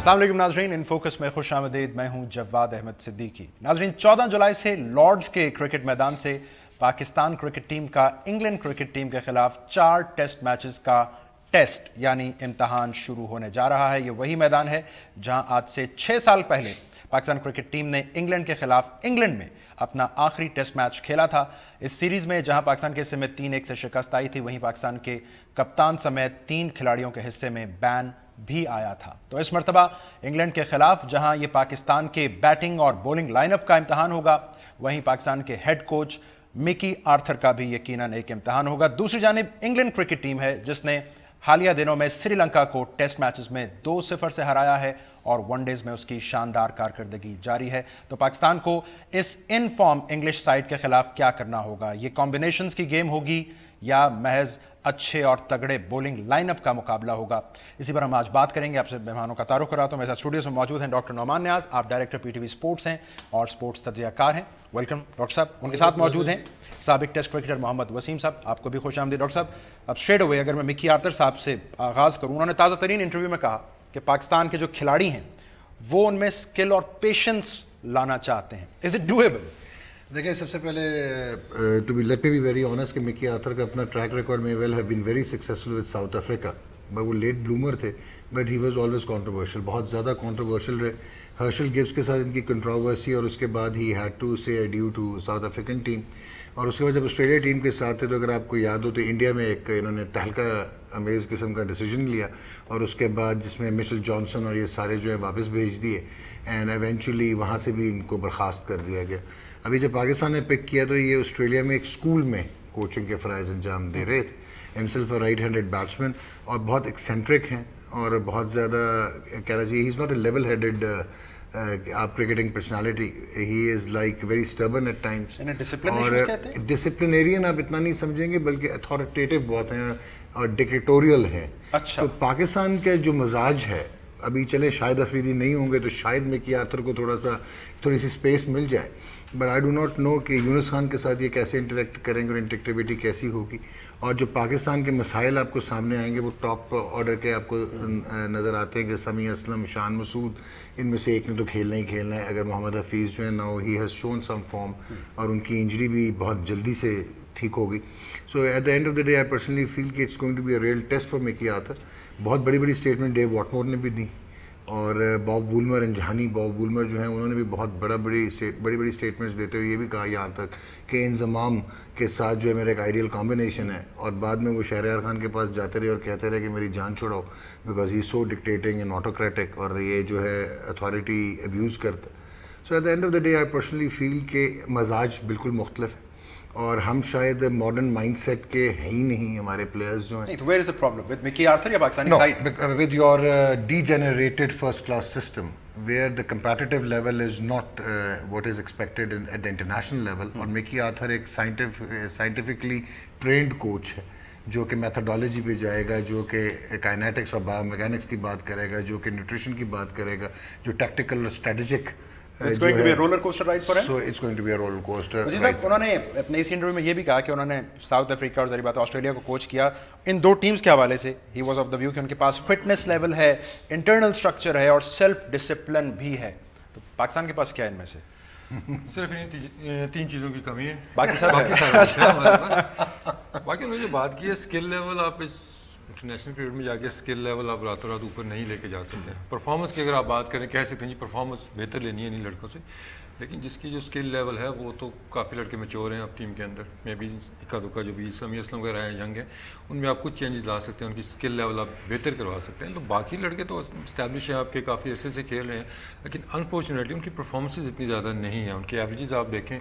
अस्सलाम वालेकुम नाजरीन, इन फोकस में खुश आमदीद। मैं हूं जवाद अहमद सिद्दीकी। नाजरीन, 14 जुलाई से लॉर्ड्स के क्रिकेट मैदान से पाकिस्तान क्रिकेट टीम का इंग्लैंड क्रिकेट टीम के खिलाफ 4 टेस्ट मैचेस का टेस्ट यानी इम्तहान शुरू होने जा रहा है। ये वही मैदान है जहां आज से 6 साल पहले पाकिस्तान क्रिकेट टीम ने इंग्लैंड के खिलाफ इंग्लैंड में अपना आखिरी टेस्ट मैच खेला था। इस सीरीज में जहां पाकिस्तान के हिस्से में 3-1 से शिकस्त आई थी, वहीं पाकिस्तान के कप्तान समेत 3 खिलाड़ियों के हिस्से में बैन भी आया था। तो इस मरतबा इंग्लैंड के खिलाफ जहां ये पाकिस्तान के बैटिंग और बॉलिंग लाइनअप का इम्तहान होगा, वहीं पाकिस्तान के हेड कोच मिकी आर्थर का भी यकीनन एक इम्तहान होगा। दूसरी जानिब इंग्लैंड क्रिकेट टीम है जिसने हालिया दिनों में श्रीलंका को टेस्ट मैचेस में 2-0 से हराया है और वनडेज में उसकी शानदार कारकर्दगी जारी है। तो पाकिस्तान को इस इन फॉर्म इंग्लिश साइड के खिलाफ क्या करना होगा? ये कॉम्बिनेशंस की गेम होगी या महज अच्छे और तगड़े बॉलिंग लाइनअप का मुकाबला होगा? इसी पर हम आज बात करेंगे। आपसे मेहमानों का तारुफ कराता हूं। मेरे साथ स्टूडियोज में मौजूद हैं डॉक्टर नौमान न्याज, आप डायरेक्टर पीटीवी स्पोर्ट्स हैं और स्पोर्ट्स तज्जियाकार हैं। वेलकम डॉक्टर साहब। उनके साथ मौजूद हैं साबिक टेस्ट क्रिकेटर मोहम्मद वसीम साहब, आपको भी खुश आमदीद डॉक्टर साहब। अब स्ट्रेट अवे अगर मैं मिकी आर्थर साहब से आगाज़ करूँ, उन्होंने ताज़ा तरीन इंटरव्यू में कहा कि पाकिस्तान के जो खिलाड़ी हैं वो उनमें स्किल और पेशेंस लाना चाहते हैं। Is it doable? देखिए, सबसे पहले to be let me be very honest कि मिकी आर्थर का अपना ट्रैक रिकॉर्ड में well have been very successful with South Africa. वो लेट ब्लूमर थे but he was always controversial, बहुत ज़्यादा कंट्रोवर्शियल रहे। हर्शल गिब्स के साथ इनकी कंट्रोवर्सी और उसके बाद he had to say adieu to South African team. और उसके बाद जब ऑस्ट्रेलिया टीम के साथ थे तो अगर आपको याद हो तो इंडिया में एक इन्होंने तहलका अमेज़ किस्म का डिसीजन लिया और उसके बाद जिसमें मिशेल जॉनसन और ये सारे जो है वापस भेज दिए एंड एवेंचुअली वहाँ से भी इनको बर्खास्त कर दिया गया। अभी जब पाकिस्तान ने पिक किया तो ये ऑस्ट्रेलिया में एक स्कूल में कोचिंग के फ़राइज़ अंजाम दे रहे थे। Himself a right handed batsman और बहुत एक्सेंट्रिक हैं और बहुत ज़्यादा कहना चाहिए ही is not a level headed आप cricketing personality, he is like very stubborn at times. और डिसिप्लिनेरियन आप इतना नहीं समझेंगे बल्कि अथॉरिटेटिव बहुत हैं और डिक्टेटोरियल हैं। अच्छा। तो पाकिस्तान का जो मजाज है, अभी चले शायद अफरीदी नहीं होंगे तो शायद मिकी आर्थर को थोड़ी सी स्पेस मिल जाए, but I do not know कि यूनुस खान के साथ ये कैसे इंटरेक्ट करेंगे और इंटरेक्टिविटी कैसी होगी। और जो पाकिस्तान के मसाइल आपको सामने आएंगे वो टॉप ऑर्डर के आपको नज़र आते हैं कि समी असलम, शान मसूद, इनमें से एक ने तो खेलना ही खेलना है। अगर मोहम्मद हफीज़ जो है now he has shown some form और उनकी इंजरी भी बहुत जल्दी से ठीक होगी। So at the end of the day I personally feel कि it's going to be a real test for Mickey Arthur. बहुत बड़ी बड़ी स्टेटमेंट डेव वॉटमोर ने भी दी और बॉब वुलमर इंजहानी बॉब वुलमर जो हैं उन्होंने भी बहुत बड़ी बड़ी स्टेटमेंट्स देते हुए ये भी कहा यहाँ तक कि इंज़माम के साथ जो है मेरा एक आइडियल कॉम्बिनेशन है। और बाद में वो शहरयार खान के पास जाते रहे और कहते रहे कि मेरी जान छुड़ाओ because he so dictating and autocratic और ये जो है अथॉरिटी अब्यूज़ करता। So at the end of the day I personally feel के मजाज बिल्कुल मुख्तलिफ है और हम शायद मॉडर्न माइंडसेट के हैं ही नहीं हमारे प्लेयर्स जो हैं। तो where is the problem with Mickey Arthur या Pakistani side? With your degenerated first class system where the competitive level is not what is expected at the international level। और मिकी आर्थर एक scientifically trained coach है जो कि methodology पे जाएगा, जो कि काइनेटिक्स और बायोमैकेनिक्स की बात करेगा, जो कि न्यूट्रिशन की बात करेगा, जो टैक्टिकल और strategic. It's going to be a roller coaster ride for him? So it's going to be a roller coaster ride। उन्होंने अपने इस इंटरव्यू में ये भी कहा कि उन्होंने साउथ अफ्रीका और ज़ाहिर बात ऑस्ट्रेलिया को कोच किया इन 2 टीम्स के हवाले से। He was of the view कि उनके पास फिटनेस लेवल है, इंटरनल स्ट्रक्चर है और सेल्फ डिसिप्लिन भी है। तो पाकिस्तान के पास क्या है इनमें से? सिर्फ इन 3 चीज़ों की कमी है, बाकी सब बाकी उन्होंने जो बात की है स्किल लेवल, आप इस इंटरनेशनल क्रिकेट में जाके स्किल लेवल आप रातों रात ऊपर नहीं लेके जा सकते हैं। परफॉर्मेंस की अगर आप बात करें कह सकते हैं जी परफॉर्मेंस बेहतर लेनी है नहीं लड़कों से, लेकिन जिसकी जो स्किल लेवल है वो तो काफ़ी लड़के मैच्योर हैं अब टीम के अंदर में भी। इक्का दुक्का जो भी समी असलम वगैरह हैं यंग हैं, उनमें आप कुछ चेंजेस ला सकते हैं, उनकी स्किल लेवल आप बेहतर करवा सकते हैं। तो बाकी लड़के तो इस्टेब्लिश हैं आपके, काफ़ी अरसे से खेल रहे हैं, लेकिन अनफॉर्चुनेटली उनकी परफॉर्मेंसेज इतनी ज़्यादा नहीं है। उनके एवरेजेस आप देखें,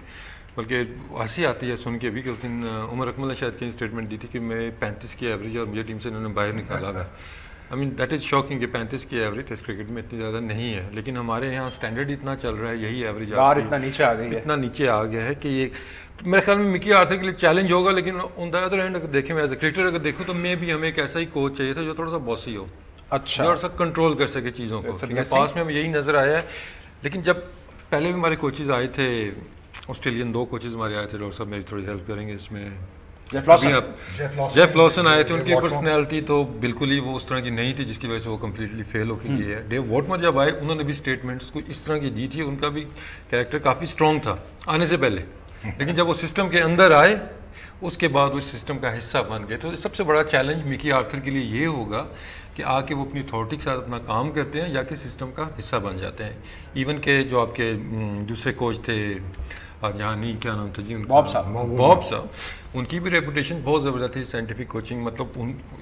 बल्कि हंसी आती है सुन के भी कि उस दिन उमर अकमल ने शायद कहीं स्टेटमेंट दी थी कि मैं 35 की एवरेज और मुझे टीम से इन्होंने बाहर निकाला है। I mean that is shocking कि 35 की एवरेज टेस्ट क्रिकेट में इतनी ज़्यादा नहीं है, लेकिन हमारे यहाँ स्टैंडर्ड इतना चल रहा है, यही एवरेज इतना नीचे आ गई है, इतना नीचे आ गया है कि ये मेरे ख्याल में मिकी आर्थर के लिए चैलेंज होगा। लेकिन ऑन द अदर हैंड अगर देखें, मैं एज ए क्रिकेटर अगर देखूँ तो मैं भी हमें एक ऐसा ही कोच चाहिए था जो थोड़ा सा बॉसी हो, अच्छा, थोड़ा सा कंट्रोल कर सके चीज़ों को। पास में हमें यही नज़र आया है। लेकिन जब पहले भी हमारे कोचेज़ आए थे ऑस्ट्रेलियन, 2 कोचेज़ हमारे आए थे, डॉक्टर साहब मेरी थोड़ी हेल्प करेंगे इसमें, जेफ लॉसन आए थे, उनकी पर्सनैलिटी तो बिल्कुल ही वो उस तरह की नहीं थी जिसकी वजह से वो कम्प्लीटली फेल होकर गए है। डेव वॉटमर जब आए उन्होंने भी स्टेटमेंट्स कुछ इस तरह की दी थी, उनका भी कैरेक्टर काफ़ी स्ट्रॉन्ग था आने से पहले, लेकिन जब वो सिस्टम के अंदर आए उसके बाद उस सिस्टम का हिस्सा बन गए। तो सबसे बड़ा चैलेंज मिकी आर्थर के लिए ये होगा कि आके वो अपनी अथॉरिटी के साथ अपना काम करते हैं या कि सिस्टम का हिस्सा बन जाते हैं। इवन के जो आपके दूसरे कोच थे जहाँ नहीं, क्या नाम था जी उनका, बॉब साहब, उनकी भी रेपुटेशन बहुत ज़बरदस्त थी साइंटिफिक कोचिंग, मतलब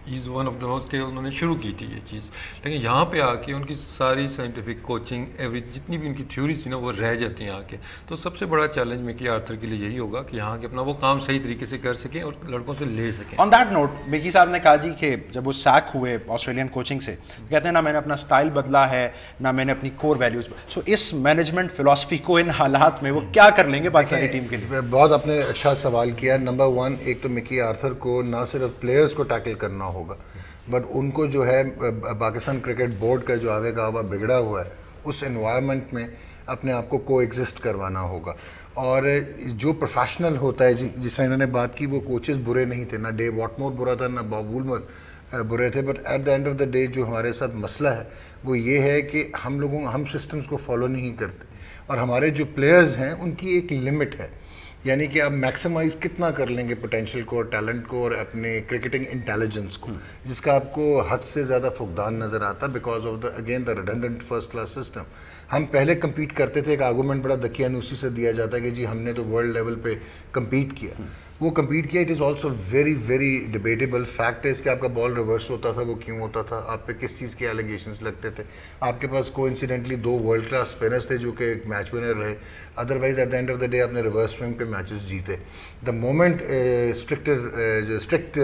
is one of the house के उन्होंने शुरू की थी ये चीज़, लेकिन यहाँ पे आके उनकी सारी साइंटिफिक कोचिंग जितनी भी उनकी थ्योरी थी ना वो रह जाती हैं आके। तो सबसे बड़ा चैलेंज मिकी आर्थर के लिए यही होगा कि यहाँ के अपना वो काम सही तरीके से कर सकें और लड़कों से ले सकें। ऑन दैट नोट मिकी साहब ने कहा जी कि जब वो सैक हुए ऑस्ट्रेलियन कोचिंग से, कहते हैं ना मैंने अपना स्टाइल बदला है ना मैंने अपनी कोर वैल्यूज, सो इस मैनेजमेंट फिलॉसफी को इन हालात में वो क्या कर लेंगे पाकिस्तानी टीम के लिए? बहुत आपने अच्छा सवाल किया। नंबर वन, एक तो मिकी आर्थर को ना सिर्फ प्लेयर्स को टैकल करना होगा बट उनको जो है पाकिस्तान क्रिकेट बोर्ड का जो आवे का हवा बिगड़ा हुआ है उस एनवायरनमेंट में अपने आप को को एग्जिस्ट करवाना होगा। और जो प्रोफेशनल होता है जिस तरह इन्होंने बात की, वो कोचेस बुरे नहीं थे, ना डेव वॉटमोर बुरा था ना बॉब वुलमर बुरे थे, but at the end of the day जो हमारे साथ मसला है वो ये है कि हम सिस्टम्स को फॉलो नहीं करते और हमारे जो प्लेयर्स हैं उनकी एक लिमिट है, यानी कि आप मैक्सिमाइज़ कितना कर लेंगे पोटेंशियल को और टैलेंट को और अपने क्रिकेटिंग इंटेलिजेंस को, जिसका आपको हद से ज़्यादा फुकदान नज़र आता है because of the again the redundant first class system. हम पहले कम्पीट करते थे, एक आर्गूमेंट बड़ा दकियानूसी से दिया जाता है कि जी हमने तो वर्ल्ड लेवल पे कम्पीट किया, वो कम्पीट किया। It is also very very debatable. Fact है इसके आपका बॉल रिवर्स होता था, वो क्यों होता था, आप पे किस चीज़ के एलिगेशंस लगते थे, आपके पास कोइंसिडेंटली 2 वर्ल्ड क्लास स्पिनर्स थे जो कि एक मैच विनर रहे, otherwise eight the end of the day आपने रिवर्स स्विंग पे मैचेस जीते। द मोमेंट स्ट्रिक्ट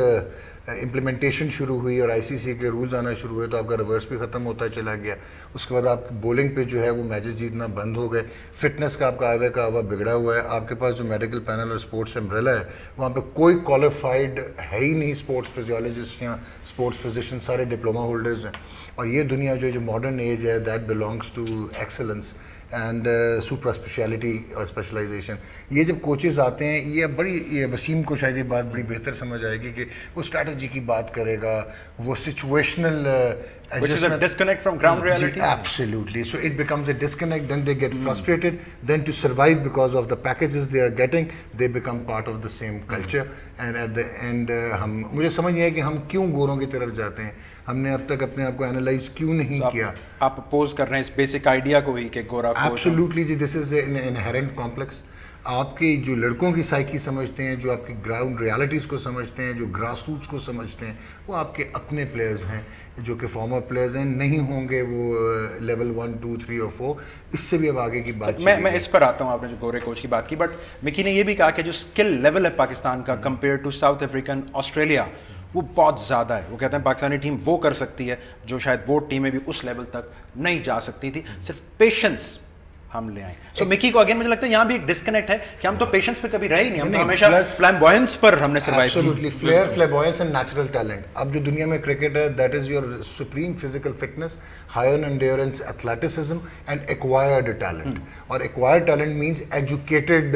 इम्प्लीमेंटेशन शुरू हुई और आईसीसी के रूल्स आना शुरू हुए तो आपका रिवर्स भी ख़त्म होता चला गया। उसके बाद आप बॉलिंग पे जो है वो मैचेस जीतना बंद हो गए। फिटनेस का आपका आवे का आवा बिगड़ा हुआ है। आपके पास जो मेडिकल पैनल और स्पोर्ट्स एम्ब्रेला है वहाँ पे कोई क्वालिफाइड है ही नहीं स्पोर्ट्स फिजियोलॉजिस्ट या स्पोर्ट्स फिजिशियन, सारे डिप्लोमा होल्डर्स हैं। और ये दुनिया जो मॉडर्न एज है that belongs to excellence and super speciality और स्पेशलाइजेशन। ये जब कोचेस आते हैं ये वसीम को शायद ये बात बड़ी बेहतर समझ आएगी कि वो स्ट्रैटेजी की बात करेगा, वो situational which is a disconnect from ground reality. Absolutely. So it becomes a disconnect, then they get frustrated, then to survive because of the packages they are getting, they become part of the same culture and at the end मुझे समझ नहीं है कि हम क्यों गोरों की तरफ जाते हैं, हमने अब तक अपने आप को एनालाइज क्यों नहीं किया। आप अपोज कर रहे हैं इस बेसिक आइडिया को ही कि गोरा कोच। एब्सोल्युटली जी, this is an inherent complex. आपके जो लड़कों की साइकी समझते हैं, जो आपकी ग्राउंड रियलिटीज़ को समझते हैं, जो ग्रास रूट्स को समझते हैं, वो आपके अपने प्लेयर्स हैं जो कि फॉर्मर प्लेयर्स हैं, नहीं होंगे वो लेवल 1, 2, 3 और 4। इससे भी अब आगे की बात मैं इस पर आता हूँ। आपने जो गोरे कोच की बात की, बट मिकी ने ये भी कहा कि जो स्किल लेवल है पाकिस्तान का compare to South African Australia वो बहुत ज़्यादा है। वो कहते हैं पाकिस्तानी टीम वो कर सकती है जो शायद वो टीमें भी उस लेवल तक नहीं जा सकती थी, सिर्फ पेशेंस हम ले आए। सो मिकी को अगेन मुझे लगता है यहाँ भी एक डिस्कनेक्ट है कि हम तो पेशेंस पे कभी रहे ही नहीं, हम तो हमेशा फ्लैम्बॉयंस पर हमने सर्वाइव किया। Absolutely, flair, flamboyance and natural talent. अब जो दुनिया में क्रिकेट है that is your supreme physical fitness, higher endurance, athleticism and acquired talent. और acquired talent means educated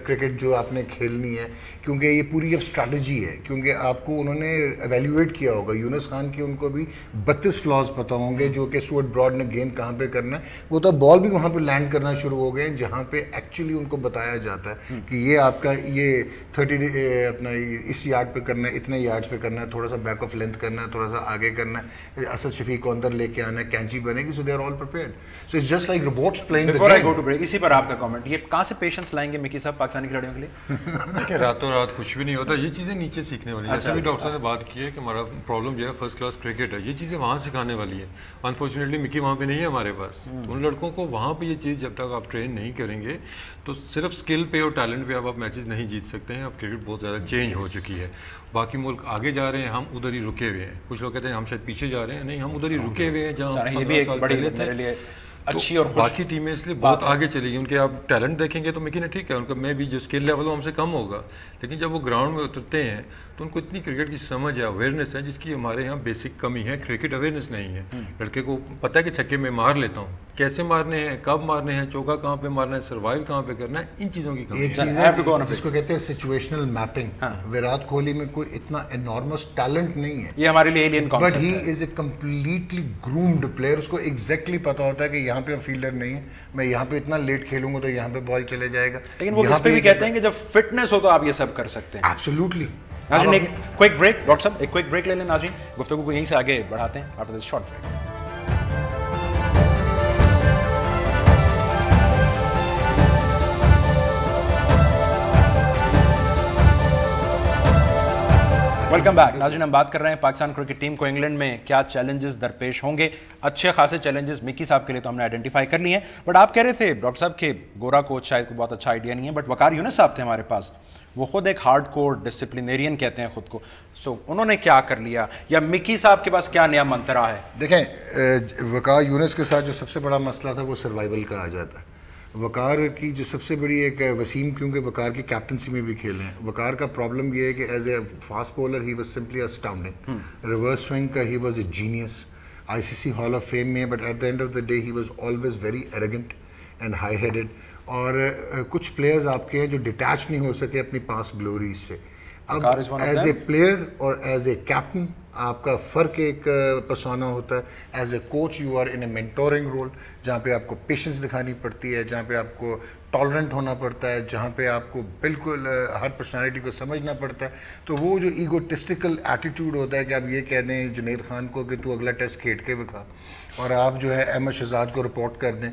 cricket जो आपने खेलनी है, क्योंकि ये पूरी अब स्ट्रैटेजी है, क्योंकि आपको उन्होंने एवेल्यूएट किया होगा। यूनुस खान की उनको भी 32 फ्लॉज पता होंगे जो कि स्टुअर्ट ब्रॉड ने गेंद कहाँ पे करना है, वो तो बॉल भी वहाँ पे लैंड करना शुरू हो गए जहाँ पे एक्चुअली उनको बताया जाता है कि ये आपका ये 30 अपना इस यार्ड पे करना है, इतने यार्ड्स पे करना है, थोड़ा सा बैक ऑफ लेंथ करना है, थोड़ा सा आगे करना है, असद शफीक को अंदर लेके आना है, कैंची बनेगी, so they are all prepared. So it's just like robots playing the game. Before I go to break, इसी पर आपका कमेंट, ये कहाँ से पेशेंस लाएंगे मिकी साहब पाकिस्तानी खिलाड़ियों के लिए? देखिए रातों रात कुछ भी नहीं होता, ये चीज़ें नीचे सीखने वाली है। जैसे भी डॉक्टर साहब ने बात की है कि हमारा प्रॉब्लम जो है फर्स्ट क्लास क्रिकेट है, ये चीज़ें वहाँ सिखाने वाली है। अनफॉर्चुनेटली मिकी वहाँ पे नहीं है हमारे पास। उन लड़कों को वहाँ पे ये चीज़ जब तक आप ट्रेन नहीं करेंगे तो सिर्फ स्किल पे और टैलेंट पे आप मैचेस नहीं जीत सकते हैं। अब क्रिकेट बहुत ज़्यादा चेंज हो चुकी है, बाकी मुल्क आगे जा रहे हैं, हम उधर ही रुके हुए हैं। कुछ लोग कहते हैं हम शायद पीछे जा रहे हैं, नहीं हम उधर ही रुके हुए हैं जहाँ ये भी एक बड़ी मेरे लिए अच्छी और बाकी टीमें इसलिए बहुत आगे चली गई। उनके आप टैलेंट देखेंगे तो मेकिन ठीक है, उनका मैं भी जो स्किल लेवल वो हमसे कम होगा, लेकिन जब वो ग्राउंड में उतरते हैं तो उनको इतनी क्रिकेट की समझ है, अवेयरनेस है, जिसकी हमारे यहाँ बेसिक कमी है। क्रिकेट अवेयरनेस नहीं है। लड़के को पता है कि छक्के में मार लेता हूँ, कैसे मारने हैं, कब मारने हैं, चौका कहाँ पे मारना है, सर्वाइव कहाँ पे करना है, इन चीज़ों की कमी एक चीज़ है जिसको कहते हैं सिचुएशनल मैपिंग। विराट कोहली में कोई इतना एनॉर्मस टैलेंट नहीं है, ये हमारे लिए alien concept but he is a completely groomed player. उसको एग्जैक्टली पता होता है कि यहाँ पे फील्डर नहीं है, मैं यहाँ पे इतना लेट खेलूंगा तो यहाँ पे बॉल चले जाएगा। लेकिन वो इस पे भी कहते हैं कि जब फिटनेस हो तो आप ये सब कर सकते हैं। एब्सोल्युटली। नाज़रीन एक क्विक ब्रेक, डॉक्टर साहब एक क्विक ब्रेक ले लें। नाज़रीन गुफ्तगू को यहीं से आगे बढ़ाते हैं after this short break. Welcome back. नाज़रीन हम बात कर रहे हैं पाकिस्तान क्रिकेट टीम को इंग्लैंड में क्या चैलेंजेस दरपेश होंगे। अच्छे खासे चैलेंजेस मिकी साहब के लिए तो हमने आइडेंटिफाई कर लिए हैं, बट आप कह रहे थे डॉक्टर साहब के गोरा कोच शायद को बहुत अच्छा आइडिया नहीं है, बट वकार यूनुस साहब थे हमारे पास, वो खुद एक हार्ड कोर डिसिप्लिनेरियन कहते हैं खुद को। सो उन्होंने क्या कर लिया, या मिकी साहब के पास क्या नया मंत्रा है? देखें, वकार यूनुस के साथ जो सबसे बड़ा मसला था वो सर्वाइवल का आ जाता है। वकार की जो सबसे बड़ी एक वसीम, क्योंकि वकार की कैप्टनसी में भी खेले हैं, वकार का प्रॉब्लम ये है कि as a fast bowler he was simply astounding. Reverse swing का he was a genius, ICC hall of fame में, but at the end of the day he was always very arrogant and high headed. और कुछ players आपके हैं जो detach नहीं हो सके अपनी पास्ट ग्लोरीज से। अब एज ए प्लेयर और एज ए कैप्टन आपका फ़र्क एक पर्सोना होता है। As a coach you are in a mentoring role, जहाँ पे आपको पेशेंस दिखानी पड़ती है, जहाँ पे आपको टॉलरेंट होना पड़ता है, जहाँ पे आपको बिल्कुल हर पर्सनालिटी को समझना पड़ता है। तो वो जो ईगोटिस्टिकल एटीट्यूड होता है कि आप ये कह दें जुनैद खान को कि तू अगला टेस्ट खेल के दिखा, और आप जो है अहमद शहजाद को रिपोर्ट कर दें,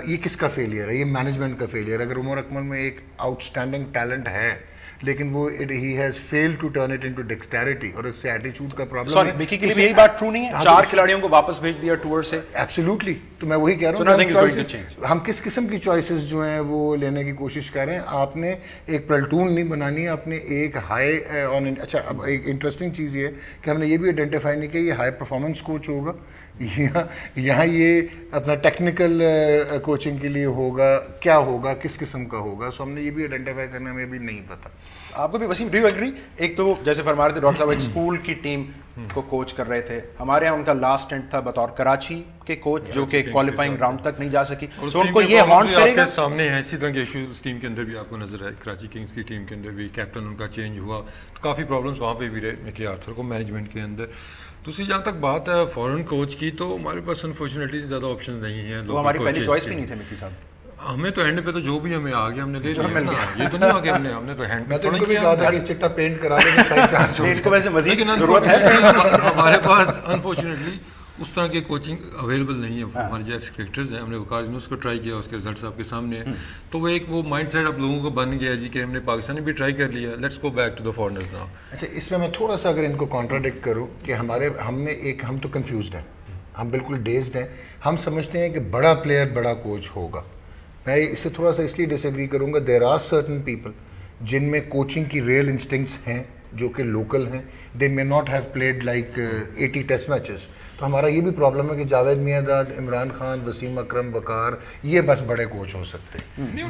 ये किसका फेलियर है? ये मैनेजमेंट का फेलियर है। अगर उमर अकमल में एक आउटस्टैंडिंग टैलेंट है, लेकिन वो he has failed to turn it into dexterity, और इससे एटीट्यूड का प्रॉब्लम है। मिकी के लिए भी यही बात ट्रू नहीं है? 4 खिलाड़ियों को वापस भेज दिया टूर से। एब्सोल्युटली। तो मैं वही कह रहा हूँ, हम किस किस्म की चॉइसेस जो हैं वो लेने की कोशिश कर रहे हैं। आपने एक प्लटून नहीं बनानी है, आपने एक हाई ऑन। अच्छा, अब एक इंटरेस्टिंग चीज़ ये है कि हमने ये भी आइडेंटिफाई नहीं किया ये हाई परफॉर्मेंस कोच होगा यहाँ ये अपना टेक्निकल कोचिंग के लिए होगा, क्या होगा, किस किस्म का होगा। सो हमने ये भी आइडेंटिफाई करना हमें भी नहीं पता। आपको भी वसीम, डू यू एग्री? एक तो जैसे फरमा रहे थे डॉक्टर साहब, एक स्कूल की टीम को कोच कर रहे थे, हमारे यहाँ उनका लास्ट स्टेंट था बतौर कराची के कोच, जो कि क्वालिफाइंग राउंड तक नहीं जा सकी। तो उनको ये हॉन्ट करेगा। सामने है इसी तरह के इश्यूज उस टीम के अंदर भी आपको नजर आए। कराची किंग्स की टीम के अंदर भी कैप्टन उनका चेंज हुआ, तो काफ़ी प्रॉब्लम्स वहाँ पे भी रहे मिकी आर्थर को मैनेजमेंट के अंदर। दूसरी जहाँ तक बात है फॉरेन कोच की, तो हमारे पास अनफॉर्चुनेटली ज़्यादा ऑप्शन नहीं है। वो हमारी पहली चॉइस भी नहीं थे मिकी साहब। हमें तो एंड पे तो जो भी हमें आ गया हमने ले लिया। ये तो नहीं आ गया हमने तो हैंड मैं तो उनको भी कहा था कि चिट्टा पेंट करा दें, शायद चांस हो। इनको वैसे मजीद जरूरत है। हमारे पास अनफॉर्चुनेटली उस तरह के कोचिंग अवेलेबल नहीं है। हमारे जो एक्स क्रिकेटर्स हैं, हमने वकार यूनुस को ट्राई किया, उसके रिजल्ट्स आपके सामने हैं। तो वो एक वो माइंड सेट अब लोगों को बन गया जी कि हमने पाकिस्तान में भी ट्राई कर लिया, let's go back to the foreigners now. अच्छा, इसमें मैं थोड़ा सा अगर इनको कॉन्ट्राडिक्ट करूँ कि हम तो कंफ्यूज्ड हैं, हम बिल्कुल डेज्ड हैं। हम समझते हैं कि बड़ा प्लेयर बड़ा कोच होगा। मैं इससे थोड़ा सा इसलिए डिसएग्री करूँगा। देयर आर सर्टन पीपल जिनमें कोचिंग की रियल इंस्टिंक्ट्स हैं, जो कि लोकल हैं। They may not have played like 80 test matches. तो हमारा ये भी प्रॉब्लम है कि जावेद मियांदाद, इमरान खान, वसीम अकरम, वकार, ये बस बड़े कोच हो सकते हैं।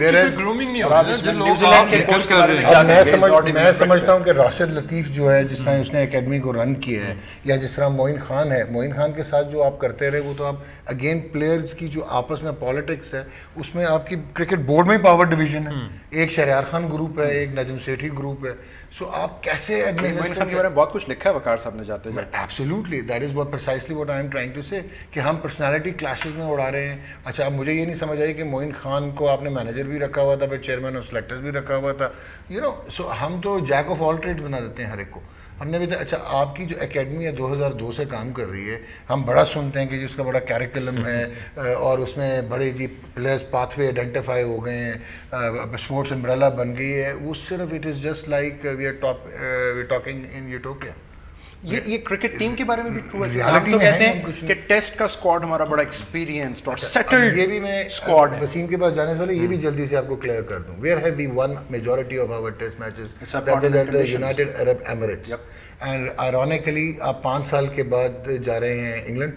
मैं समझता हूँ कि राशिद लतीफ़ जो है, जिस तरह उसने एकेडमी को रन किया है, या जिस तरह मोइन खान है, मोइन खान के साथ जो आप करते रहे, वो तो आप अगेन प्लेयर्स की जो आपस में पॉलिटिक्स है, उसमें आपकी क्रिकेट बोर्ड में पावर डिवीजन है। एक शहरयार खान ग्रुप है, एक नजम सेठी ग्रुप है। सो आप कैसे मोइन खान के बारे में बहुत कुछ लिखा है वकार साहब ने जाते जाते। Absolutely, that is what precisely what I am trying to say, कि हम पर्सनालिटी क्लैशेस में उड़ा रहे हैं। अच्छा, अब मुझे ये नहीं समझ आई कि मोइन खान को आपने मैनेजर भी रखा हुआ था, फिर चेयरमैन ऑफ सेलेक्टर्स भी रखा हुआ था, यू नो। सो हम तो जैक ऑफ ऑल ट्रेड्स बना देते हैं हर एक को। हमने भी तो, अच्छा आपकी जो एकेडमी है 2002 से काम कर रही है, हम बड़ा सुनते हैं कि जी उसका बड़ा कैरिकुलम है और उसमें बड़े जी प्लेयर्स पाथवे आइडेंटिफाई हो गए हैं, स्पोर्ट्स अम्ब्रेला बन गई है। वो सिर्फ it is just like we are talking in utopia. ये क्रिकेट टीम के बारे में भी ट्रू है। रियलिटी तो कहते हैं कि टेस्ट का स्क्वाड हमारा बड़ा एक्सपीरियंस्ड और सेटल्ड, ये भी मैं स्क्वाड है। वसीम के पास जाने से पहले ये भी जल्दी से आपको क्लियर कर दूं, where have we won majority of our test matches, that was at the United Arab Emirates. And ironically आप 5 साल के बाद जा रहे हैं इंग्लैंड,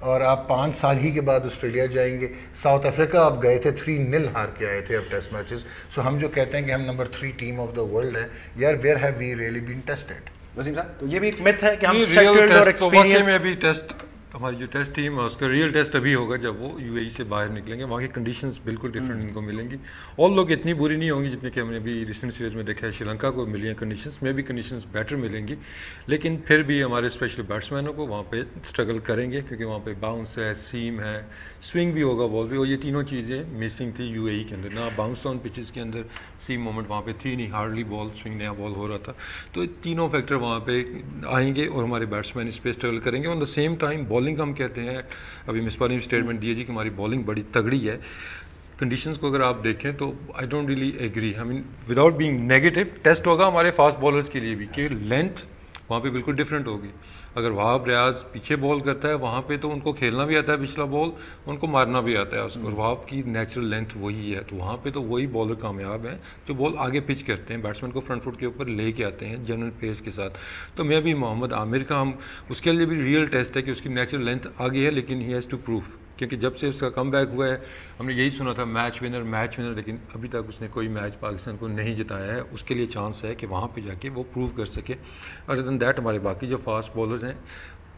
اور آپ 5 سال ہی کے بعد آسٹریلیا جائیں گے. ساؤتھ افریقہ آپ گئے تھے 3-0 ہار کے آئے تھے اب ٹیسٹ میچز. سو ہم جو کہتے ہیں کہ ہم number 3 team of the world ہیں, یار where have we really been tested? Wasim صاحب تو یہ بھی ایک مت ہے کہ ہم سیٹلڈ اور ایکسپیرینس میں ابھی ٹیسٹ ہماری جو ٹیسٹ ٹیم ہے اس کا ریئل ٹیسٹ ابھی ہوگا جب وہ یو اے ای سے باہر نکلیں گے. وہاں کی کنڈیشنز بالکل ڈفرینٹ ان کو ملیں گی. اور لوگ اتنی بری نہیں ہوں گی جتنے کہ ہم نے ابھی ریسنٹ سیریز میں دیکھا ہے شری لنکا کو ملی ہیں کنڈیشنز میں بھی کنڈیشنز بیٹر ملیں گی, لیکن پھر بھی ہمارے اسپیشلی بیٹسمینوں کو وہاں پہ اسٹرگل کریں گے کیونکہ وہاں پہ باؤنس ہے, سیم ہے, سوئنگ بھی ہوگا, بال بھی, اور یہ تینوں چیزیں مسنگ تھی یو اے ای کے اندر. نہ باؤنس آن پچز کے اندر سیم مومنٹ وہاں پہ تھی نہیں, ہارڈلی بال سوئنگ نیا بال ہو رہا تھا. تو تینوں فیکٹر وہاں پہ آئیں گے اور ہمارے بیٹسمین اس پہ اسٹرگل کریں گے. آن دا سیم ٹائم بالنگ ہم کہتے ہیں, ابھی مصباح نے اسٹیٹمنٹ دیا جی کہ ہماری بالنگ بڑی تگڑی ہے. کنڈیشنز کو اگر آپ دیکھیں تو I don't really agree. I mean without being negative, test ہوگا ہمارے فاسٹ بالرز کے لیے بھی کہ لینتھ وہاں پہ بالکل ڈفرینٹ ہوگی. اگر وہاب ریاض پیچھے بال کرتا ہے وہاں پہ تو ان کو کھیلنا بھی آتا ہے پچھلا بال, ان کو مارنا بھی آتا ہے اس کو, اور وہاب کی نیچرل لینتھ وہی ہے. تو وہاں پہ تو وہی بالر کامیاب ہیں جو بال آگے پچ کرتے ہیں, بیٹسمین کو فرنٹ فٹ کے اوپر لے کے آتے ہیں جنرل پیس کے ساتھ. تو میں بھی محمد عامر کا ہم اس کے لیے بھی ریئل ٹیسٹ ہے کہ اس کی نیچرل لینتھ آگے ہے, لیکن ہی ہیز ٹو پروف, کیونکہ جب سے اس کا کم بیک ہوا ہے ہم نے یہی سنا تھا میچ ونر, لیکن ابھی تک اس نے کوئی میچ پاکستان کو نہیں جتایا ہے. اس کے لیے چانس ہے کہ وہاں پہ جا کے وہ پروو کر سکے. ادر دین دیٹ ہمارے باقی جو فاسٹ بالرز ہیں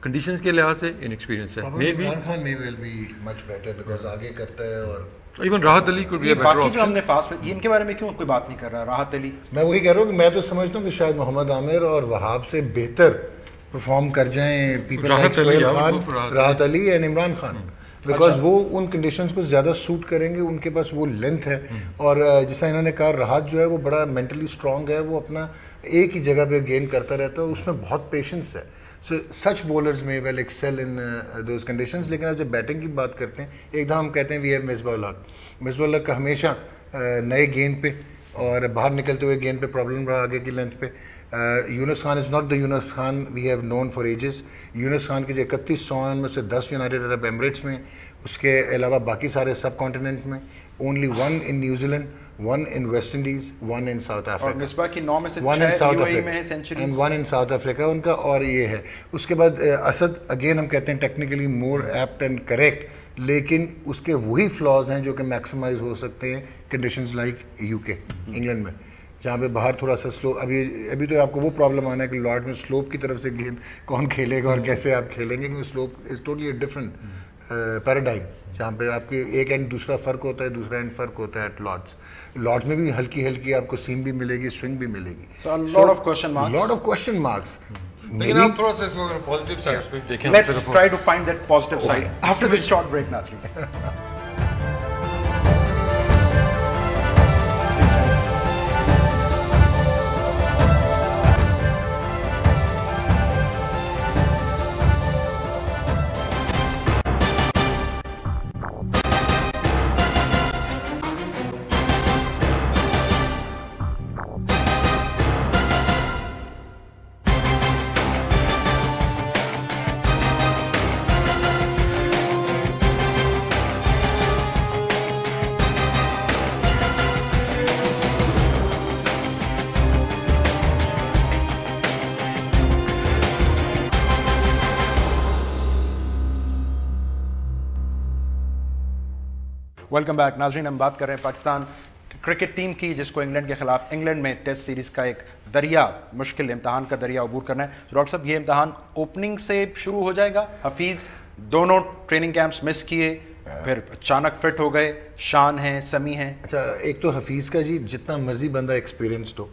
کنڈیشنز کے لحاظ سے ان ایکسپیرینس ہے. Imran Khan may well be much better because آگے کرتا ہے, اور ایون راحت علی کو بھی باقی جو ہم نے فاسٹ ان کے بارے میں کیوں کوئی بات نہیں کر رہا. راحت علی میں وہی کہہ رہا ہوں کہ میں تو سمجھتا ہوں کہ شاید محمد عامر اور وہاب سے بہتر پرفارم کر جائیں people like Sohail Khan, Rahat Ali and Imran Khan, because وہ ان کنڈیشنز کو زیادہ سوٹ کریں گے. ان کے پاس وہ لینتھ ہے, اور جیسا انہوں نے کہا راحت جو ہے وہ بڑا مینٹلی اسٹرانگ ہے, وہ اپنا ایک ہی جگہ پہ گین کرتا رہتا ہے, اس میں بہت پیشنس ہے. سو سچ بولرز میں well excel in those conditions. لیکن اب جب بیٹنگ کی بات کرتے ہیں, ایک دم ہم کہتے ہیں وی ہیو مصباح الحق. مصباح الحق کا ہمیشہ نئے گیند پہ اور باہر نکلتے ہوئے گیند پہ پرابلم رہا, آگے کی لینتھ پہ. Younis Khan is not the Younis Khan we have known for ages. Younis Khan کے جو 3100 میں سے 10 یونائٹیڈ عرب ایمریٹس میں, اس کے علاوہ باقی سارے سب کانٹیننٹ میں. Only 1 in New Zealand, 1 in West Indies, 1 in South افریقہ, اور مصباح کی 9 میں سے 1 in ساؤتھ افریقہ میں ہے centuries, and 1 in South Africa ان کا. اور یہ ہے اس کے بعد اسد, اگین ہم کہتے ہیں technically more apt and correct, لیکن اس کے وہی فلاز ہیں جو کہ میکسیمائز ہو سکتے ہیں کنڈیشنز لائک یو کے, انگلینڈ میں, جہاں پہ باہر تھوڑا سا سلو. ابھی تو آپ کو وہ پرابلم آنا ہے کہ لارڈ میں سلوپ کی طرف سے گیند کون کھیلے گا اور کیسے آپ کھیلیں گے, کیونکہ slope is totally different paradigm, جہاں پہ آپ کے ایک اینڈ دوسرا فرق ہوتا ہے, دوسرا اینڈ فرق ہوتا ہے ایٹ لارڈس. لارڈس میں بھی ہلکی ہلکی آپ کو سیم بھی ملے گی, سوئنگ بھی ملے گی. Lot of question marks. لیکن آپ تھوڑا سا اس کو اگر پازیٹیو سائڈ پہ دیکھیں, let's try to find that positive side after this short break. ناظرین ویلکم بیک. ناظرین ہم بات کر رہے ہیں پاکستان کرکٹ ٹیم کی, جس کو انگلینڈ کے خلاف انگلینڈ میں ٹیسٹ سیریز کا ایک دریا, مشکل امتحان کا دریا عبور کرنا ہے. ڈاکٹر صاحب یہ امتحان اوپننگ سے شروع ہو جائے گا. حفیظ دونوں ٹریننگ کیمپس مس کیے, پھر اچانک فٹ ہو گئے, شان ہیں, سمی ہیں. اچھا, ایک تو حفیظ کا جی جتنا مرضی بندہ ایکسپیرینسڈ ہو,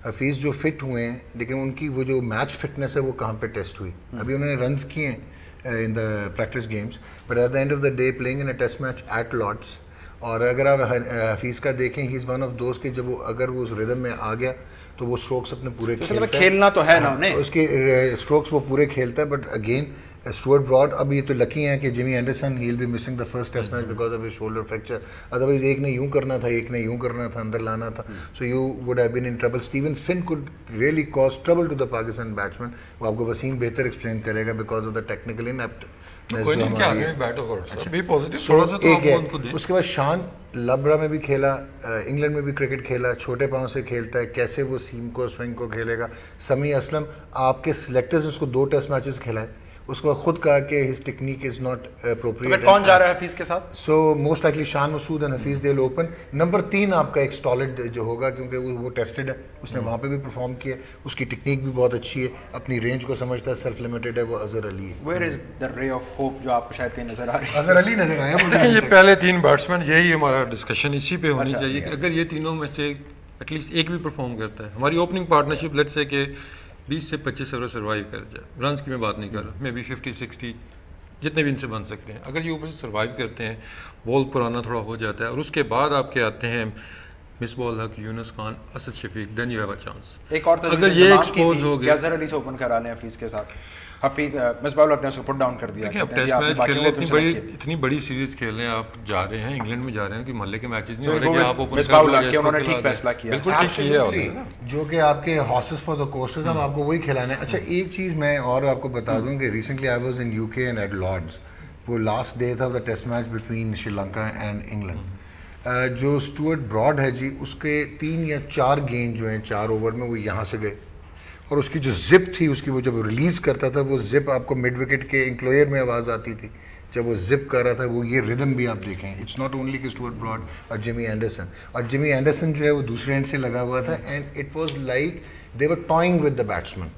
حفیظ جو فٹ ہوئے ہیں, لیکن ان کی وہ جو میچ فٹنس ہے وہ کہاں پہ ٹیسٹ ہوئی. ابھی انہوں نے رنز کیے ہیں in the practice games, but at the end of the day playing in a test match at Lord's. اور اگر آپ حفیظ کا دیکھیں, he is one of those کہ جب وہ اگر وہ اس ردم میں آ گیا تو وہ اسٹروکس اپنے پورے کھیلنا تو ہے نا انہیں, اس کے اسٹروکس وہ پورے کھیلتا ہے. بٹ اگین اسٹوارٹ براڈ, اب یہ تو لکی ہیں کہ Jimmy Anderson he will be missing the first test match because of his shoulder fracture. Otherwise ایک نے یوں کرنا تھا, ایک نے یوں کرنا تھا, اندر لانا تھا. So you would have been in trouble. Steven Finn could really cause trouble to the Pakistan batsman. وہ آپ کو وسیم بہتر ایکسپلین کرے گا because of the technical inept. اس کے بعد شان لبرا میں بھی کھیلا, انگلینڈ میں بھی کرکٹ کھیلا, چھوٹے پاؤں سے کھیلتا ہے, کیسے وہ سیم کو سوئنگ کو کھیلے گا. سمی اسلم, آپ کے سلیکٹرز نے اس کو 2 ٹیسٹ میچز کھلائے, اس کو خود کہا کہ his technique is not appropriate. کون جا رہا ہے حفیظ کے ساتھ؟ So most likely Shan Masood and Hafeez they'll open. Number 3 آپ کا ایک سٹالڈ جو ہوگا کیونکہ وہ ٹیسٹڈ ہے, اس نے وہاں پہ بھی پرفارم کیا, اس کی ٹیکنیک بھی بہت اچھی ہے, اپنی رینج کو سمجھتا ہے, سیلف لمیٹڈ ہے, وہ اظہر علی ہے. Where is the ray of hope جو آپ کو شاید کہیں نظر آ رہی ہے؟ اظہر علی نظر آیا دیکھیں یہ پہلے 3 بیٹسمین, یہی ہمارا ڈسکشن اسی پہ ہونی چاہیے کہ اگر یہ تینوں میں سے ایٹ لیسٹ ایک بھی پرفارم کرتا ہے, ہماری اوپننگ پارٹنرشپ لیٹ سے کہ 20 سے 25 اوور سروائیو کر جائے, رنس کی میں بات نہیں کر رہا, میں بھی 50-60 جتنے بھی ان سے بن سکتے ہیں, اگر یہ اوپر سے سروائیو کرتے ہیں, بال پرانا تھوڑا ہو جاتا ہے, اور اس کے بعد آپ کے آتے ہیں Misbah ul-Haq, Younis Khan, Asad Shafiq, then you have a chance. ایک اور اگر یہ ایکسپوز ہو گیا, اظہر علی سے اوپن کرا لیں حفیظ کے ساتھ, حفیظ مصباح الحق نے اس کو پٹ ڈاؤن کر دیا. اتنی بڑی سیریز کھیل رہے ہیں, آپ جا رہے ہیں انگلینڈ میں جا رہے ہیں کہ محلے کے میچز نہیں ہو رہے کہ آپ اوپن مصباح الحق کے انہوں نے ٹھیک فیصلہ کیا, بالکل ٹھیک کیا, جو کہ آپ کے ہارسز فار دا کورسز ہم آپ کو وہی کھلانا ہے. اچھا ایک چیز میں اور آپ کو بتا دوں کہ recently I was in U K and at Lord's, وہ لاسٹ ڈے تھا the test match between Sri Lanka and England. جو اسٹوارٹ براڈ ہے جی, اس کے 3 یا 4 گیند جو ہیں 4 اوور میں وہ یہاں سے گئے, اور اس کی جو زپ تھی اس کی, وہ جب ریلیز کرتا تھا وہ زپ آپ کو مڈ وکٹ کے انکلوئر میں آواز آتی تھی جب وہ زپ کر رہا تھا, وہ یہ ردم بھی آپ دیکھیں. اٹس ناٹ اونلی کہ اسٹوارٹ براڈ اور جیمی اینڈرسن, اور جیمی اینڈرسن جو ہے وہ دوسرے اینڈ سے لگا ہوا تھا, and it was like they were tying with the batsman.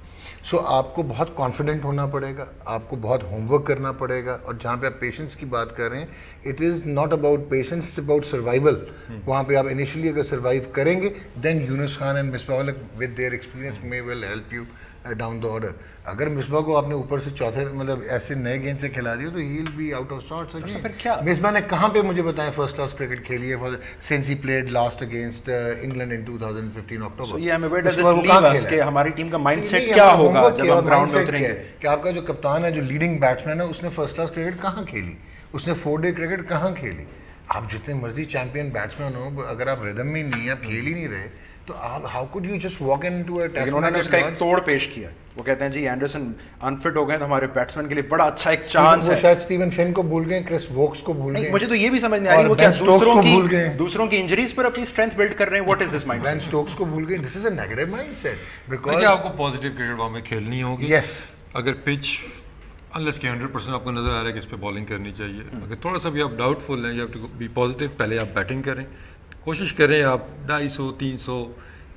So آپ کو بہت کانفیڈنٹ ہونا پڑے گا, آپ کو بہت ہوم ورک کرنا پڑے گا, اور جہاں پہ آپ پیشنس کی بات کر رہے ہیں, it is not about patience, it's about survival. وہاں پہ آپ انیشلی اگر سروائیو کریں گے then Younis Khan and Misbah ul-Haq with their experience میں will help you down the order. اگر مصباح کو آپ نے اوپر سے چوتھے مطلب ایسے نئے گیند سے کھلا دیا تو he will be out of sorts again. Misbah نے کہاں پہ مجھے بتائیں فرسٹ کلاس کرکٹ کھیلی ہے since he played last against England in 2015 October. یہ ہمیں ویٹ ڈز کہ ہماری ٹیم کا مائنڈ سیٹ کیا ہوگا جب ہم گراؤنڈ میں اتریں گے, کہ آپ کا جو کپتان ہے, جو لیڈنگ بیٹسمین ہے, اس نے فرسٹ کلاس کرکٹ کہاں کھیلی, اس نے 4 ڈے کرکٹ کہاں کھیلی. آپ جتنے مرضی چیمپئن بیٹسمین ہو, اگر آپ ردم میں نہیں, آپ کھیل ہی نہیں رہے, تو آپ how could you just walk into a test. انہوں نے اس کا ایک توڑ پیش کیا, وہ کہتے ہیں جی اینڈرسن انفٹ ہو گئے تو ہمارے بیٹسمین کے لیے بڑا اچھا ایک چانس ہے. وہ شاید اسٹیون فن کو بھول گئے, کرس ووکس کو بھول گئے. مجھے تو یہ بھی سمجھ نہیں آ رہی وہ کیا دوسروں کی انجریز پر اپنی اسٹرینتھ بلڈ کر رہے ہیں. What is this mindset? Ben Stokes کو بھول گئے. This is a negative mindset because آپ کو پازیٹیو کرکٹ وہاں میں کھیلنی ہوگی. یس, اگر پچ انلیس کہ 100% آپ کو نظر آ رہا ہے کہ اس پہ بالنگ کرنی چاہیے, اگر تھوڑا سا بھی آپ ڈاؤٹ فل ہیں, you have to be positive. پہلے آپ بیٹنگ کریں, کوشش کریں آپ 250-300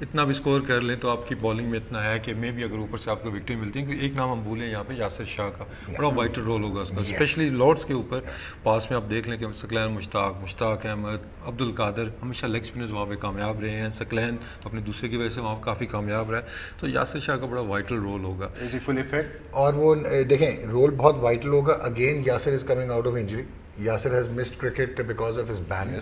اتنا بھی اسکور کر لیں تو آپ کی بالنگ میں اتنا ہے کہ میں بھی اگر اوپر سے آپ کو وکٹیں ملتی ہیں. کیونکہ ایک نام ہم بھولیں یہاں پہ, یاسر شاہ کا بڑا وائٹل رول ہوگا اس کا, اسپیشلی لارڈس کے اوپر. پاس میں آپ دیکھ لیں کہ سکلین مشتاق احمد, عبد القادر ہمیشہ لیگ اسپنرز وہاں پہ کامیاب رہے ہیں, سکلین اپنے دوسرے کی وجہ سے وہاں کافی کامیاب رہا ہے, تو یاسر شاہ کا بڑا وائٹل رول ہوگا. Is he fully fit? اور وہ دیکھیں رول بہت وائٹل ہوگا. Again Yasir is coming out of injury, Yasir has missed cricket because of his ban.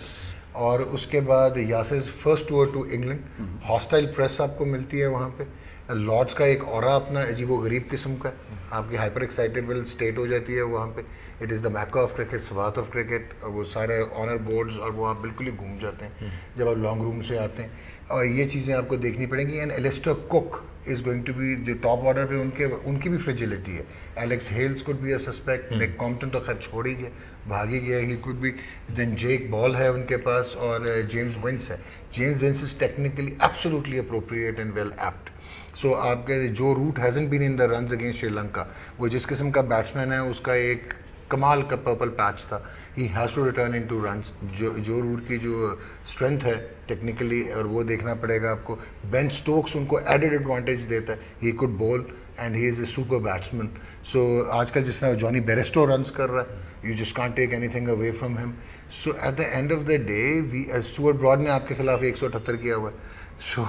اور اس کے بعد Yasir first tour to England, hostile press آپ کو ملتی ہے وہاں پہ. لارڈس کا ایک اورا اپنا عجیب و غریب قسم کا ہے, آپ کی ہائپر ایکسائٹیبل اسٹیٹ ہو جاتی ہے وہاں پہ. It is the mica of cricket, Swat of cricket, وہ سارے آنر بورڈز, اور وہ آپ بالکل ہی گھوم جاتے ہیں جب آپ لانگ روم سے آتے ہیں. اور یہ چیزیں آپ کو دیکھنی پڑیں گی. And Alastair Cook is going to be جو ٹاپ آرڈر پہ ان کی بھی فریجلٹی ہے. Alex Hales could be a suspect, Nick Compton تو خیر چھوڑ ہی گیا, بھاگ ہی گیا, he could be. Then Jake Ball ہے ان کے پاس, اور جیمز ونس ہے. James Vince is technically absolutely appropriate and well adept. So آپ کے Joe Root hasn't been in the runs against Sri Lanka, وہ جس قسم کا بیٹسمین ہے اس کا ایک کمال کا پرپل پیچ تھا. He has to return into runs. Joe Root کی جو اسٹرینتھ ہے ٹیکنیکلی, اور وہ دیکھنا پڑے گا آپ کو. بین اسٹوکس ان کو ایڈڈ ایڈوانٹیج دیتا ہے. He could bowl and he is a super batsman. So آج کل جس طرح جانی بیرسٹو رنز کر رہا ہے, you just can't take anything away from him. So at the end of the day Stuart Broad نے آپ کے خلاف 178 کیا ہوا ہے. So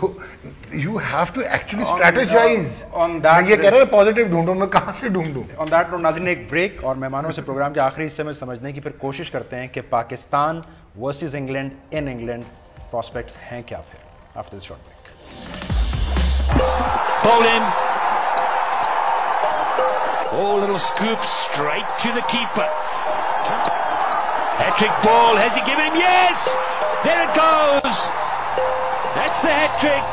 you have to actually strategize. یہ کہہ رہے ہیں پازیٹیو ڈھونڈوں, میں کہاں سے ڈھونڈوں. On that note ناظرین ایک بریک, اور مہمانوں سے پروگرام کے آخری حصے میں سمجھنے کی پھر کوشش کرتے ہیں کہ Pakistan versus England in England prospects ہیں کیا پھر after this short break. Ball in. Oh, little scoop straight to the keeper. Hat-trick ball, has he given him? Yes! There it goes! That's the hat-trick.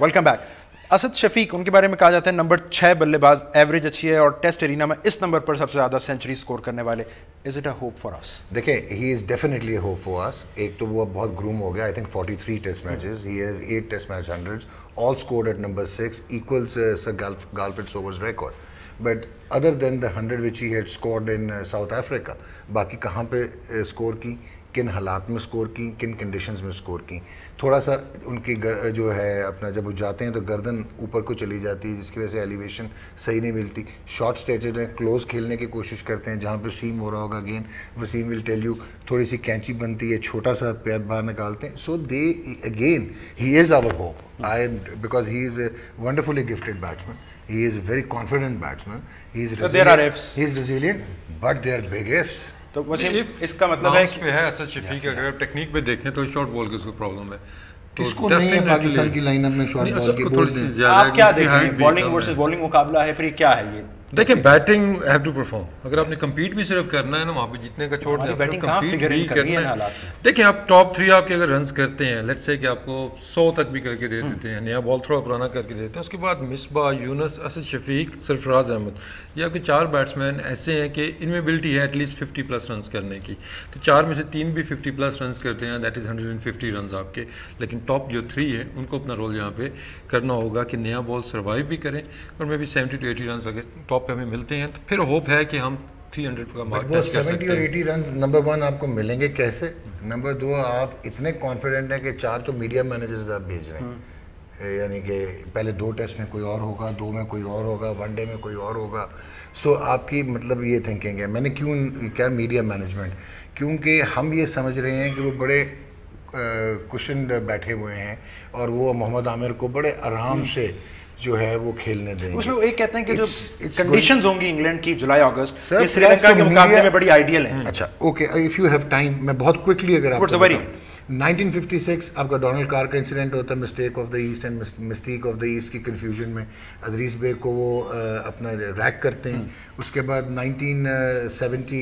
Welcome back. Asad Shafiq, उनके बारे में कहा जाता है number 6 बल्लेबाज, एवरेज अच्छी है और टेस्ट एरिना में इस नंबर पर सबसे ज़्यादा सेंचुरी स्कोर करने वाले। Is it a hope for us? देखिए, he is definitely hope for us. एक तो वो बहुत ग्रूम हो गया, I think 43 test matches, he has 8 test match hundreds, all scored at number 6, equals sir Garfield Sobers record. But other than the 100 which he had scored in South Africa, बाकी कहाँ पे score की, किन हालात में score की, किन conditions में स्कोर की, थोड़ा सा उनकी जो है अपना जब वो जाते हैं तो गर्दन ऊपर को चली जाती है जिसकी वजह से एलिवेशन सही नहीं मिलती. शॉर्ट स्टेजेस में क्लोज खेलने की कोशिश करते हैं जहाँ पे सीम हो रहा होगा. Again Wasim will tell you, थोड़ी सी कैंची बनती है, छोटा सा पैर बाहर निकालते हैं. So they again he is our hope. Because he is a wonderfully gifted batsman, he is a very confident batsman, he is resilient, there are ifs. He is resilient, but there are big ifs. तो इसका मतलब है कि है असद शफीक, अगर technique पे देखें तो शॉर्ट बॉल की उसको प्रॉब्लम है. किसको नहीं है पाकिस्तान की लाइनअप में शॉर्ट बॉल की? थोड़ी सी ज्यादा आप क्या देख रहे हैं? बॉलिंग वर्सेस बॉलिंग मुकाबला है, फिर क्या है ये? देखिए, बैटिंग हैव टू परफॉर्म. अगर आपने कम्पीट भी सिर्फ करना है ना, वहाँ पे जीतने का छोड़ दें, बैटिंग कहाँ फिगर इन करनी है हालात में. देखिए, आप टॉप 3 आपके अगर रन्स करते हैं, लेट्स से कि आपको 100 तक भी करके दे देते हैं, नया बॉल थ्रो पुराना करके देते हैं, उसके बाद मिसबा, यूनुस, असद शफीक, सरफराज अहमद, ये आपके 4 बैट्समैन ऐसे हैं कि इनमें एबिलिटी है एटलीस्ट 50+ रन्स करने की. तो 4 में से 3 भी 50+ रन्स करते हैं, दैट इज़ 150 रन्स आपके. लेकिन टॉप जो 3 है उनको अपना रोल यहाँ पे करना होगा कि नया बॉल सर्वाइव भी करें, और मे भी 70 to 80 रन्स अगर टॉप पे हमें मिलते हैं तो फिर होप है कि हम 300 का मार्क वो 70 और 80 रन्स नंबर 1 आपको मिलेंगे कैसे? नंबर 2, आप इतने कॉन्फिडेंट हैं कि 4 तो मीडिया मैनेजर्स आप भेज रहे हैं, यानी कि पहले 2 टेस्ट में कोई और होगा, 2 में कोई और होगा, वनडे में कोई और होगा. सो आपकी मतलब ये थिंकिंग है. मैंने क्यों क्या मीडिया मैनेजमेंट, क्योंकि हम ये समझ रहे हैं कि वो बड़े कुशन बैठे हुए हैं और वो मोहम्मद आमिर को बड़े आराम से जो है वो खेलने देंगे. उसमें वो एक कहते हैं कि जो कंडीशंस होंगी इंग्लैंड की जुलाई अगस्त, ये श्रीलंका के मुकाबले में बड़ी आइडियल है. अच्छा, okay, if you have time मैं बहुत क्विकली अगर आपको 1956 आपका डोनाल्ड कार का इंसिडेंट होता है, mistake of the east and mistake of the east की कन्फ्यूजन में अदरीस बेग को वो अपना रैक करते हैं. उसके बाद 1970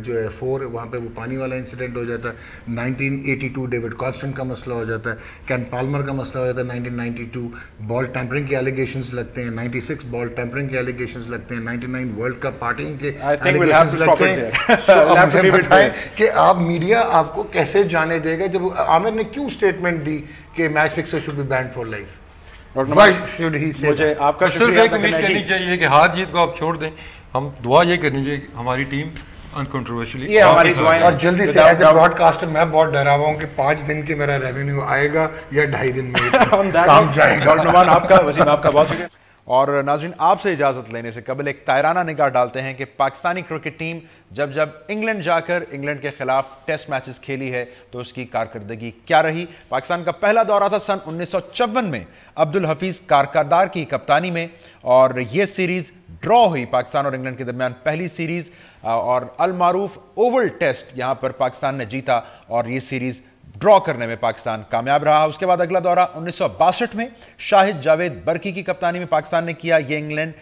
जो है 4 वहाँ पे वो पानी वाला इंसिडेंट हो जाता है. 1982 डेविड कॉन्स्टेंट का मसला हो जाता है. कैन पाल्मर का मसला हो जाता है. 1992 बॉल टेम्परिंग के एलिगेशंस लगते हैं. 96 बॉल टेम्परिंग के एलिगेशंस लगते हैं. 99 वर्ल्ड कप पार्टिंग के एलिगेशंस लगते हैं. So मुझे बताएं कि आप मीडिया आपको कैसे जाने देगा जब आमिर ने क्यों स्टेटमेंट दी कि match fixer should be band for life? Why should he say? मुझे आपका सिर्फ एक उम्मीद करनी चाहिए कि हार जीत को आप छोड़ दें. हम दुआ ये करनी चाहिए हमारी टीम अनकंट्रोवर्शियली, ये हमारी दुआएं. और जल्दी से एज ए ब्रॉडकास्टर मैं बहुत डरा हुआ हूँ कि 5 दिन की मेरा रेवेन्यू आएगा या 2.5 दिन में काम जाएगा. आपका वसीम आपका बहुत शुक्रिया. और नाज़रीन, आपसे इजाज़त लेने से कबल एक तायराना निगाह डालते हैं कि पाकिस्तानी क्रिकेट टीम जब इंग्लैंड जाकर इंग्लैंड के खिलाफ टेस्ट मैचेस खेली है तो उसकी कारकर्दगी क्या रही. पाकिस्तान का पहला दौरा था सन 1954 में अब्दुल हफीज़ कारकरदार की कप्तानी में, और ये सीरीज़ ड्रॉ हुई पाकिस्तान और इंग्लैंड के दरमियान पहली सीरीज़, और अल मारूफ ओवल टेस्ट यहाँ पर पाकिस्तान ने जीता और ये सीरीज़ ड्रॉ करने में पाकिस्तान कामयाब रहा. उसके बाद अगला दौरा 1962 में शाहिद जावेद बरकी की कप्तानी में पाकिस्तान ने किया. ये इंग्लैंड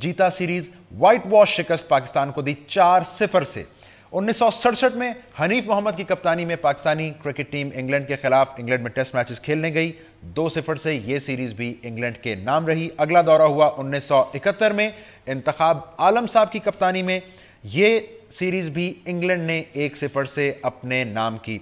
जीता सीरीज. व्हाइट वॉश शिकस्त पाकिस्तान को दी 4-0 से. 1967 में हनीफ मोहम्मद की कप्तानी में पाकिस्तानी क्रिकेट टीम इंग्लैंड के खिलाफ इंग्लैंड में टेस्ट मैचेस खेलने गई. 2-0 से ये सीरीज भी इंग्लैंड के नाम रही. अगला दौरा हुआ 1971 में इंतखाब आलम साहब की कप्तानी में. ये सीरीज भी इंग्लैंड ने 1-0 से अपने नाम की.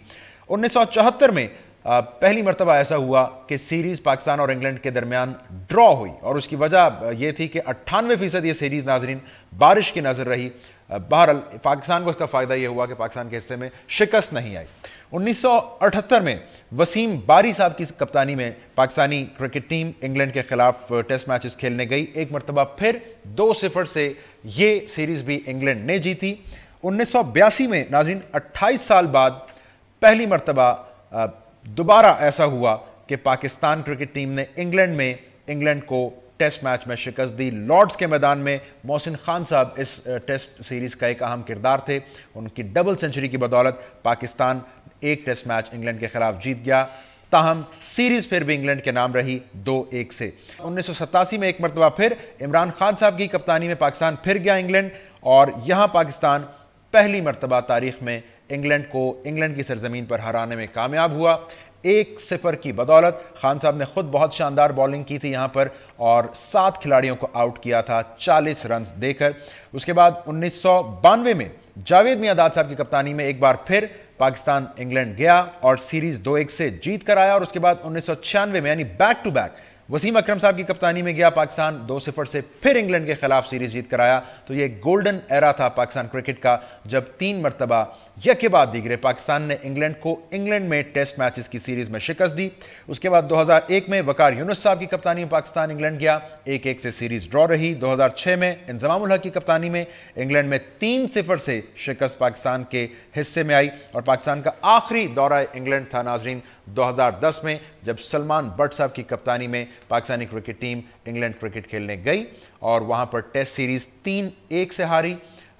1974 में पहली मरतबा ऐसा हुआ कि सीरीज पाकिस्तान और इंग्लैंड के दरमियान ड्रॉ हुई, और उसकी वजह यह थी कि 98% ये सीरीज नाजरीन बारिश की नजर रही. बहरहाल पाकिस्तान को इसका फायदा यह हुआ कि पाकिस्तान के हिस्से में शिकस्त नहीं आई. 1978 में वसीम बारी साहब की कप्तानी में पाकिस्तानी क्रिकेट टीम इंग्लैंड के खिलाफ टेस्ट मैचेस खेलने गई. एक मरतबा फिर 2-0 से ये सीरीज भी इंग्लैंड ने जीती. 1982 में नाज़रीन 28 साल बाद पहली मरतबा दोबारा ऐसा हुआ कि पाकिस्तान क्रिकेट टीम ने इंग्लैंड को टेस्ट मैच में शिकस्त दी. लॉर्ड्स के मैदान में मोहसिन खान साहब इस टेस्ट सीरीज का एक अहम किरदार थे. उनकी डबल सेंचुरी की बदौलत पाकिस्तान एक टेस्ट मैच इंग्लैंड के खिलाफ जीत गया. ताहम सीरीज फिर भी इंग्लैंड के नाम रही 2-1 से. 1987 में एक मरतबा फिर इमरान खान साहब की कप्तानी में पाकिस्तान फिर गया इंग्लैंड, और यहां पाकिस्तान पहली मरतबा तारीख में इंग्लैंड की सरजमीन पर हराने में कामयाब हुआ. 1-0 की बदौलत। खान साहब ने खुद बहुत शानदार बॉलिंग की थी यहां पर और 7 खिलाड़ियों को आउट किया था 40 रन देकर। उसके बाद 1992 में जावेद मियांदाद साहब की कप्तानी में एक बार फिर पाकिस्तान इंग्लैंड गया और सीरीज 2-1 से जीत कर आया। और उसके बाद 1996 में यानी बैक टू बैक वसीम अकरम साहब की कप्तानी में गया पाकिस्तान, 2-0 से फिर इंग्लैंड के खिलाफ सीरीज जीत कर आया। तो ये गोल्डन एरा था पाकिस्तान क्रिकेट का, जब 3 मरतबा यके बाद दीगरे पाकिस्तान ने इंग्लैंड को इंग्लैंड में टेस्ट मैचेस की सीरीज में शिकस्त दी। उसके बाद 2001 में वकार यूनुस साहब की कप्तानी में पाकिस्तान इंग्लैंड गया, 1-1 से सीरीज ड्रॉ रही। 2006 में इंजमाम उल हक की कप्तानी में इंग्लैंड में 3-0 से शिकस्त पाकिस्तान के हिस्से में आई। और पाकिस्तान का आखिरी दौरा इंग्लैंड था नाजरीन 2010 में, जब सलमान बट साहब की कप्तानी में Pakistani cricket team England cricket खेलने गई और वहां पर टेस्ट सीरीज 3-1 से हारी।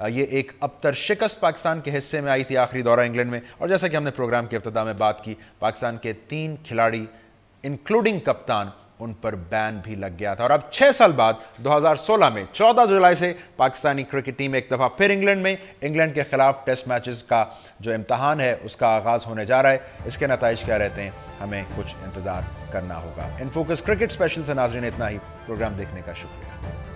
ये एक अबतर शिकस्त पाकिस्तान के हिस्से में आई थी आखिरी दौरा इंग्लैंड में। और जैसा कि हमने प्रोग्राम के इब्तिदा में बात की, पाकिस्तान के 3 खिलाड़ी इंक्लूडिंग कप्तान, उन पर बैन भी लग गया था। और अब 6 साल बाद 2016 में 14 जुलाई से पाकिस्तानी क्रिकेट टीम एक दफा फिर इंग्लैंड के खिलाफ टेस्ट मैचेस का जो इम्तहान है उसका आगाज होने जा रहा है। इसके नताइज क्या रहते हैं, हमें कुछ इंतजार करना होगा। इन फोकस क्रिकेट स्पेशल से नाज़रीन इतना ही। प्रोग्राम देखने का शुक्रिया।